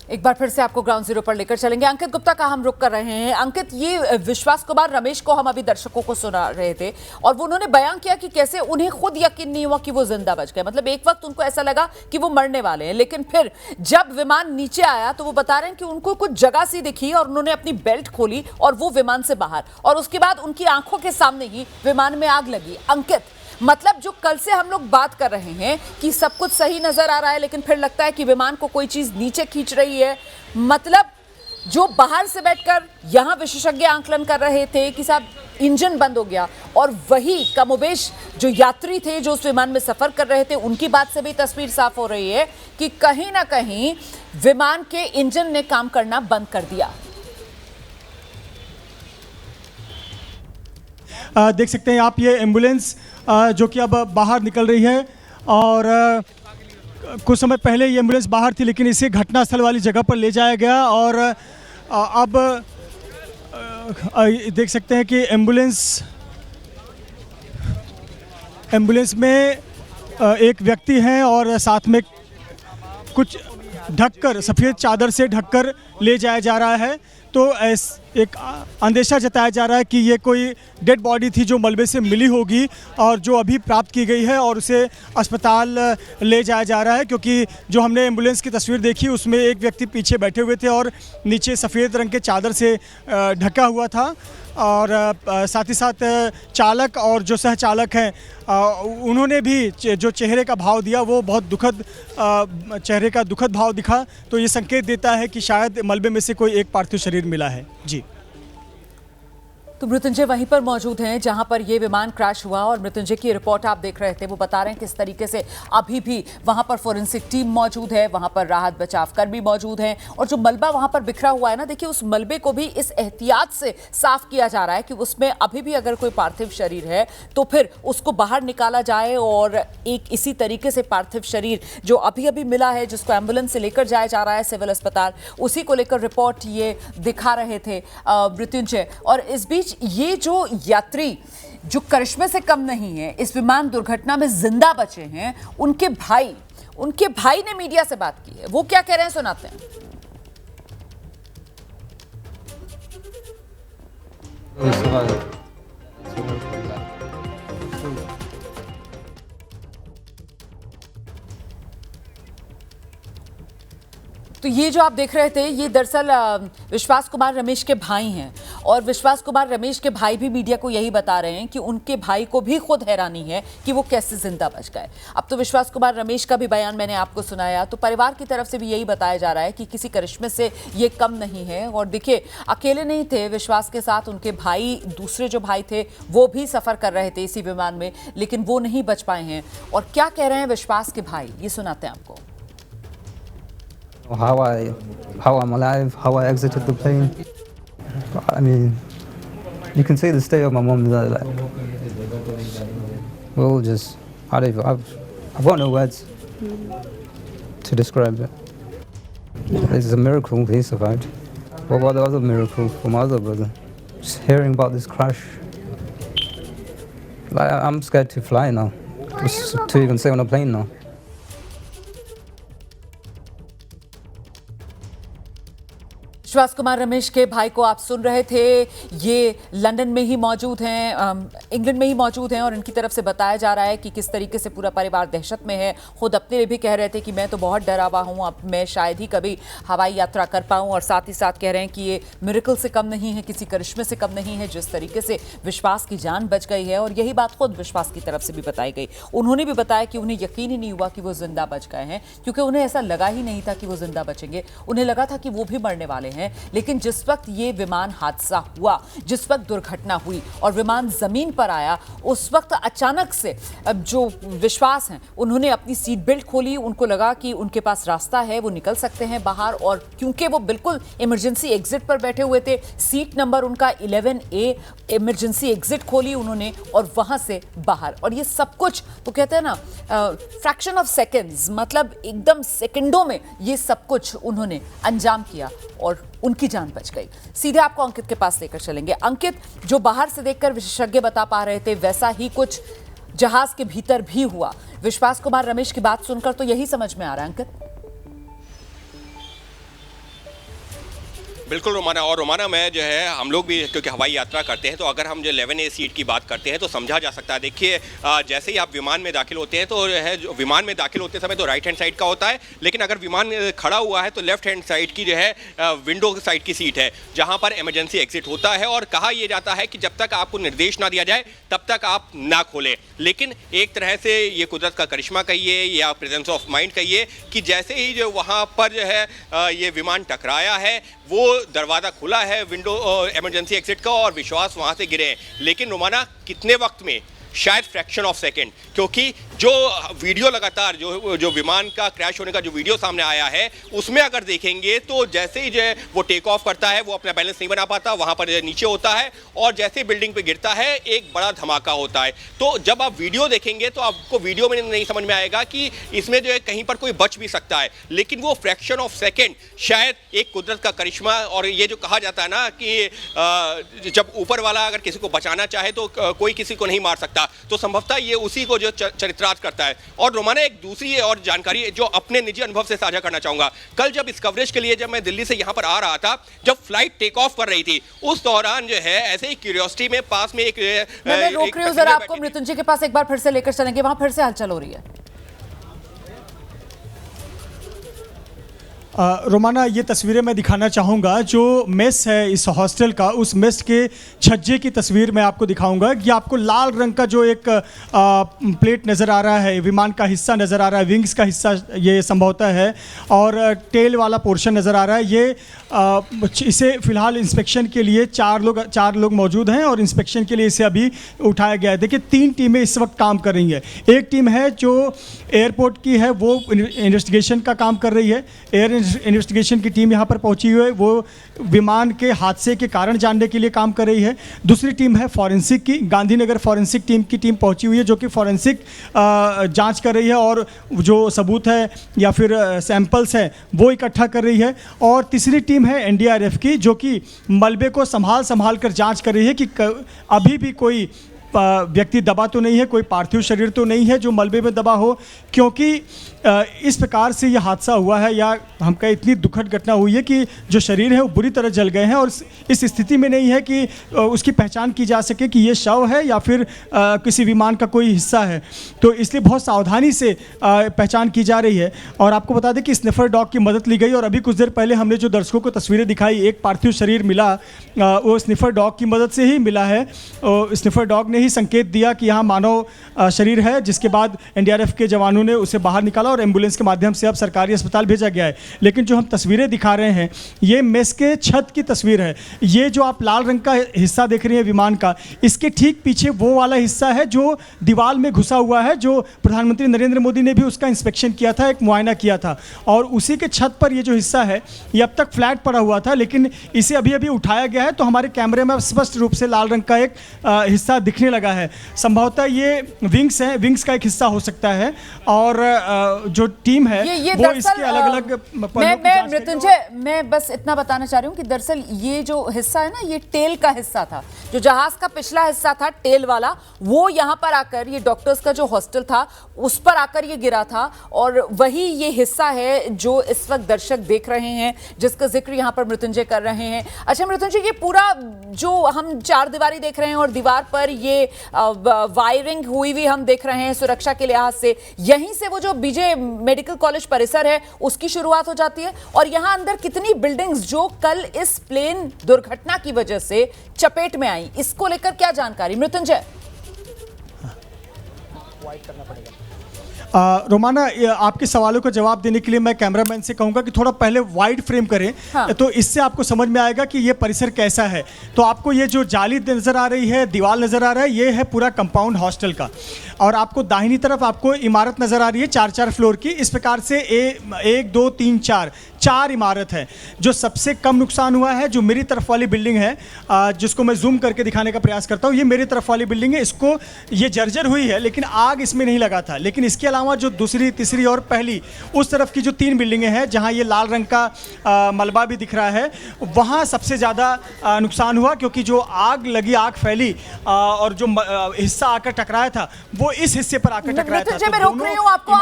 एक बार फिर से आपको ग्राउंड जीरो पर लेकर चलेंगे। अंकित गुप्ता का हम रुख कर रहे हैं। अंकित, ये विश्वास कुमार रमेश को हम अभी दर्शकों को सुना रहे थे और वो उन्होंने बयान किया कि कैसे उन्हें खुद यकीन नहीं हुआ कि वो जिंदा बच गए। मतलब एक वक्त उनको ऐसा लगा कि वो मरने वाले हैं, लेकिन फिर जब विमान नीचे आया तो वो बता रहे हैं कि उनको कुछ जगह सी दिखी और उन्होंने अपनी बेल्ट खोली और वो विमान से बाहर, और उसके बाद उनकी आंखों के सामने ही विमान में आग लगी। अंकित, मतलब जो कल से हम लोग बात कर रहे हैं कि सब कुछ सही नजर आ रहा है, लेकिन फिर लगता है कि विमान को कोई चीज नीचे खींच रही है। मतलब जो बाहर से बैठकर यहां विशेषज्ञ आंकलन कर रहे थे कि साहब इंजन बंद हो गया, और वही कमोबेश जो यात्री थे जो उस विमान में सफर कर रहे थे, उनकी बात से भी तस्वीर साफ हो रही है कि कहीं ना कहीं विमान के इंजन ने काम करना बंद कर दिया। देख सकते हैं आप ये एम्बुलेंस जो कि अब बाहर निकल रही है, और कुछ समय पहले ये एम्बुलेंस बाहर थी, लेकिन इसे घटनास्थल वाली जगह पर ले जाया गया। और अब देख सकते हैं कि एम्बुलेंस में एक व्यक्ति हैं और साथ में कुछ ढककर, सफ़ेद चादर से ढककर ले जाया जा रहा है। तो एक अंदेशा जताया जा रहा है कि ये कोई डेड बॉडी थी जो मलबे से मिली होगी और जो अभी प्राप्त की गई है, और उसे अस्पताल ले जाया जा रहा है। क्योंकि जो हमने एम्बुलेंस की तस्वीर देखी उसमें एक व्यक्ति पीछे बैठे हुए थे और नीचे सफ़ेद रंग के चादर से ढका हुआ था, और साथ ही साथ चालक और जो सहचालक हैं उन्होंने भी जो चेहरे का भाव दिया वो बहुत दुखद, चेहरे का दुखद भाव दिखा। तो ये संकेत देता है कि शायद मलबे में से कोई एक पार्थिव शरीर मिला है। जी, तो मृत्युंजय वहीं पर मौजूद हैं जहां पर ये विमान क्रैश हुआ, और मृत्युंजय की रिपोर्ट आप देख रहे थे। वो बता रहे हैं किस तरीके से अभी भी वहां पर फोरेंसिक टीम मौजूद है, वहां पर राहत बचाव कर्मी मौजूद हैं, और जो मलबा वहां पर बिखरा हुआ है ना, देखिए उस मलबे को भी इस एहतियात से साफ किया जा रहा है कि उसमें अभी भी अगर कोई पार्थिव शरीर है तो फिर उसको बाहर निकाला जाए। और एक इसी तरीके से पार्थिव शरीर जो अभी अभी मिला है, जिसको एम्बुलेंस से लेकर जाया जा रहा है सिविल अस्पताल, उसी को लेकर रिपोर्ट ये दिखा रहे थे मृत्युंजय। और इस बीच ये जो यात्री जो करिश्मे से कम नहीं है, इस विमान दुर्घटना में जिंदा बचे हैं, उनके भाई ने मीडिया से बात की है। वो क्या कह रहे हैं सुनाते हैं। तो ये जो आप देख रहे थे, ये दरअसल विश्वास कुमार रमेश के भाई हैं, और विश्वास कुमार रमेश के भाई भी मीडिया को यही बता रहे हैं कि उनके भाई को भी खुद हैरानी है कि वो कैसे जिंदा बच गए। अब तो विश्वास कुमार रमेश का भी बयान मैंने आपको सुनाया, तो परिवार की तरफ से भी यही बताया जा रहा है कि किसी करिश्मे से ये कम नहीं है। और देखिए, अकेले नहीं थे विश्वास के साथ, उनके भाई, दूसरे जो भाई थे वो भी सफर कर रहे थे इसी विमान में, लेकिन वो नहीं बच पाए हैं। और क्या कह रहे हैं विश्वास के भाई, ये सुनाते हैं आपको। How I'm alive, how I exited the plane. I mean, you can see the state of my mom. Like, we're all just, I've got no words to describe it. This is a miracle he survived. What about the other miracle for my other brother? Just hearing about this crash. Like, I'm scared to fly now, just to even stay on a plane now. विश्वास कुमार रमेश के भाई को आप सुन रहे थे। ये London में ही मौजूद हैं, इंग्लैंड में ही मौजूद हैं, और इनकी तरफ से बताया जा रहा है कि किस तरीके से पूरा परिवार दहशत में है। खुद अपने लिए भी कह रहे थे कि मैं तो बहुत डरा हुआ हूँ, अब मैं शायद ही कभी हवाई यात्रा कर पाऊँ। और साथ ही साथ कह रहे हैं कि ये मिरेकल से कम नहीं है, किसी करिश्मे से कम नहीं है, जिस तरीके से विश्वास की जान बच गई है। और यही बात खुद विश्वास की तरफ से भी बताई गई। उन्होंने भी बताया कि उन्हें यकीन ही नहीं हुआ कि वो जिंदा बच गए हैं, क्योंकि उन्हें ऐसा लगा ही नहीं था कि वो जिंदा बचेंगे। उन्हें लगा था कि वो भी मरने वाले हैं। लेकिन जिस वक्त ये विमान हादसा हुआ, जिस वक्त दुर्घटना हुई और विमान जमीन पर आया, उस वक्त अचानक से जो विश्वास हैं उन्होंने अपनी सीट बेल्ट खोली। उनको लगा कि उनके पास रास्ता है, वो निकल सकते हैं बाहर। और क्योंकि वो बिल्कुल इमरजेंसी एग्जिट पर बैठे हुए थे, सीट नंबर उनका 11A, इमरजेंसी एग्जिट खोली उन्होंने और वहां से बाहर। और ये सब कुछ तो कहते हैं ना, फ्रैक्शन ऑफ सेकेंड्स, मतलब एकदम सेकंडों में ये सब कुछ उन्होंने अंजाम किया और उनकी जान बच गई। सीधे आपको अंकित के पास लेकर चलेंगे। अंकित, जो बाहर से देखकर विशेषज्ञ बता पा रहे थे, वैसा ही कुछ जहाज के भीतर भी हुआ। विश्वास कुमार रमेश की बात सुनकर तो यही समझ में आ रहा है अंकित। बिल्कुल रोमाना, और रोमाना में जो है हम लोग भी क्योंकि हवाई यात्रा करते हैं, तो अगर हम जो 11A सीट की बात करते हैं तो समझा जा सकता है। देखिए जैसे ही आप विमान में दाखिल होते हैं तो है जो विमान में दाखिल होते समय तो राइट हैंड साइड का होता है, लेकिन अगर विमान खड़ा हुआ है तो लेफ्ट हैंड साइड की जो है विंडो साइड की सीट है जहाँ पर इमरजेंसी एग्जिट होता है। और कहा यह जाता है कि जब तक आपको निर्देश ना दिया जाए तब तक आप ना खोलें। लेकिन एक तरह से ये कुदरत का करिश्मा कहिए या प्रेजेंस ऑफ माइंड कहिए कि जैसे ही जो वहाँ पर जो है ये विमान टकराया है वो दरवाज़ा खुला है विंडो इमरजेंसी एग्जिट का और विश्वास वहाँ से गिरे हैं। लेकिन रोमाना कितने वक्त में, शायद फ्रैक्शन ऑफ सेकंड, क्योंकि जो वीडियो लगातार जो विमान का क्रैश होने का जो वीडियो सामने आया है उसमें अगर देखेंगे तो जैसे ही जो है वो टेक ऑफ करता है वो अपना बैलेंस नहीं बना पाता, वहाँ पर नीचे होता है और जैसे बिल्डिंग पे गिरता है एक बड़ा धमाका होता है। तो जब आप वीडियो देखेंगे तो आपको वीडियो में नहीं समझ में आएगा कि इसमें जो है कहीं पर कोई बच भी सकता है, लेकिन वो फ्रैक्शन ऑफ सेकेंड शायद एक कुदरत का करिश्मा। और ये जो कहा जाता है ना कि जब ऊपर वाला अगर किसी को बचाना चाहे तो कोई किसी को नहीं मार सकता, तो संभवतः ये उसी को जो चरित्रार्थ करता है। और रोमाना एक दूसरी और जानकारी जो अपने निजी अनुभव से साझा करना चाहूंगा, कल जब इस कवरेज के लिए जब मैं दिल्ली से यहां पर आ रहा था, जब फ्लाइट टेक ऑफ कर रही थी उस दौरान जो है ऐसे ही क्यूरियोसिटी में पास में एक मैं रोक रही हूं जरा आपको, मृत्युंजय के पास एक बार फिर से लेकर चलेंगे, वहां फिर से हलचल हो रही है। रोमाना ये तस्वीरें मैं दिखाना चाहूँगा जो मेस है इस हॉस्टल का, उस मेस के छज्जे की तस्वीर मैं आपको दिखाऊंगा। ये आपको लाल रंग का जो एक प्लेट नज़र आ रहा है, विमान का हिस्सा नज़र आ रहा है, विंग्स का हिस्सा ये संभवतः है, और टेल वाला पोर्शन नज़र आ रहा है। ये इसे फ़िलहाल इंस्पेक्शन के लिए चार लोग मौजूद हैं और इंस्पेक्शन के लिए इसे अभी उठाया गया है। देखिए 3 टीमें इस वक्त काम कर रही हैं। एक टीम है जो एयरपोर्ट की है, वो इन्वेस्टिगेशन का काम कर रही है। एयर इन्वेस्टिगेशन की टीम यहाँ पर पहुँची हुई है, वो विमान के हादसे के कारण जानने के लिए काम कर रही है। दूसरी टीम है फॉरेंसिक की, गांधीनगर फॉरेंसिक टीम की टीम पहुँची हुई है जो कि फॉरेंसिक जांच कर रही है और जो सबूत है या फिर सैंपल्स हैं वो इकट्ठा कर रही है। और तीसरी टीम है एनडीआरएफ की जो कि मलबे को संभाल कर जाँच कर रही है कि अभी भी कोई व्यक्ति दबा तो नहीं है, कोई पार्थिव शरीर तो नहीं है जो मलबे में दबा हो, क्योंकि इस प्रकार से यह हादसा हुआ है या हम कहें इतनी दुखद घटना हुई है कि जो शरीर है वो बुरी तरह जल गए हैं और इस स्थिति में नहीं है कि उसकी पहचान की जा सके कि ये शव है या फिर किसी विमान का कोई हिस्सा है। तो इसलिए बहुत सावधानी से पहचान की जा रही है। और आपको बता दें कि स्निफर डॉग की मदद ली गई और अभी कुछ देर पहले हमने जो दर्शकों को तस्वीरें दिखाई, एक पार्थिव शरीर मिला, वो स्निफर डॉग की मदद से ही मिला है। स्निफर डॉग ने ही संकेत दिया कि यहाँ मानव शरीर है, जिसके बाद एनडीआरएफ के जवानों ने उसे बाहर निकाला और एम्बुलेंस के माध्यम से अब सरकारी अस्पताल भेजा गया है। लेकिन जो हम तस्वीरें दिखा रहे हैं ये मेस के छत की तस्वीर है। ये जो आप लाल रंग का हिस्सा देख रहे हैं विमान का, इसके ठीक पीछे वो वाला हिस्सा है जो दीवार में घुसा हुआ है, जो प्रधानमंत्री नरेंद्र मोदी ने भी उसका इंस्पेक्शन किया था, एक मुआयना किया था। और उसी के छत पर ये जो हिस्सा है ये अब तक फ्लैट पड़ा हुआ था, लेकिन इसे अभी अभी उठाया गया है तो हमारे कैमरे में स्पष्ट रूप से लाल रंग का एक हिस्सा दिखने लगा है। संभवतः ये विंग्स है, विंग्स का एक हिस्सा हो सकता है। और जो टीम है वो इसके अलग-अलग मैं मृत्युंजय मैं बस इतना बताना चाह रही हूँ कि दरअसल ये जो हिस्सा है ना, ये टेल का हिस्सा था, जो जहाज का पिछला हिस्सा था टेल वाला, वो यहाँ पर आकर ये डॉक्टर्स का जो हॉस्टल था उस पर आकर ये गिरा था। और वही ये हिस्सा है जो इस वक्त दर्शक देख रहे हैं, जिसका जिक्र यहाँ पर मृत्युंजय कर रहे हैं। अच्छा मृत्युंजय, ये पूरा जो हम चार दीवारी देख रहे हैं और दीवार पर ये वायरिंग हुई हुई हम देख रहे हैं सुरक्षा के लिहाज से, यहीं से वो जो बीजे मेडिकल कॉलेज परिसर है उसकी शुरुआत हो जाती है। और यहां अंदर कितनी बिल्डिंग्स जो कल इस प्लेन दुर्घटना की वजह से चपेट में आई, इसको लेकर क्या जानकारी मृत्युंजय? रोमाना, आपके सवालों का जवाब देने के लिए मैं कैमरामैन से कहूंगा कि थोड़ा पहले वाइड फ्रेम करें। हाँ। तो इससे आपको समझ में आएगा कि ये परिसर कैसा है। तो आपको ये जो जाली नज़र आ रही है, दीवार नज़र आ रहा है, ये है पूरा कंपाउंड हॉस्टल का। और आपको दाहिनी तरफ आपको इमारत नज़र आ रही है 4-4 फ्लोर की। इस प्रकार से 1 2 3 4 इमारत है। जो सबसे कम नुकसान हुआ है जो मेरी तरफ वाली बिल्डिंग है, जिसको मैं जूम करके दिखाने का प्रयास करता हूँ, ये मेरी तरफ वाली बिल्डिंग है। इसको ये जर्जर हुई है लेकिन आग इसमें नहीं लगा था। लेकिन इसके अलावा जो दूसरी, तीसरी और पहली उस तरफ की जो 3 बिल्डिंगें हैं जहाँ ये लाल रंग का मलबा भी दिख रहा है, वहाँ सबसे ज़्यादा नुकसान हुआ, क्योंकि जो आग लगी, आग फैली और जो हिस्सा आकर टकराया था वो इस हिस्से पर आकर टकराया था। मैं रोक रही हूँ आपको।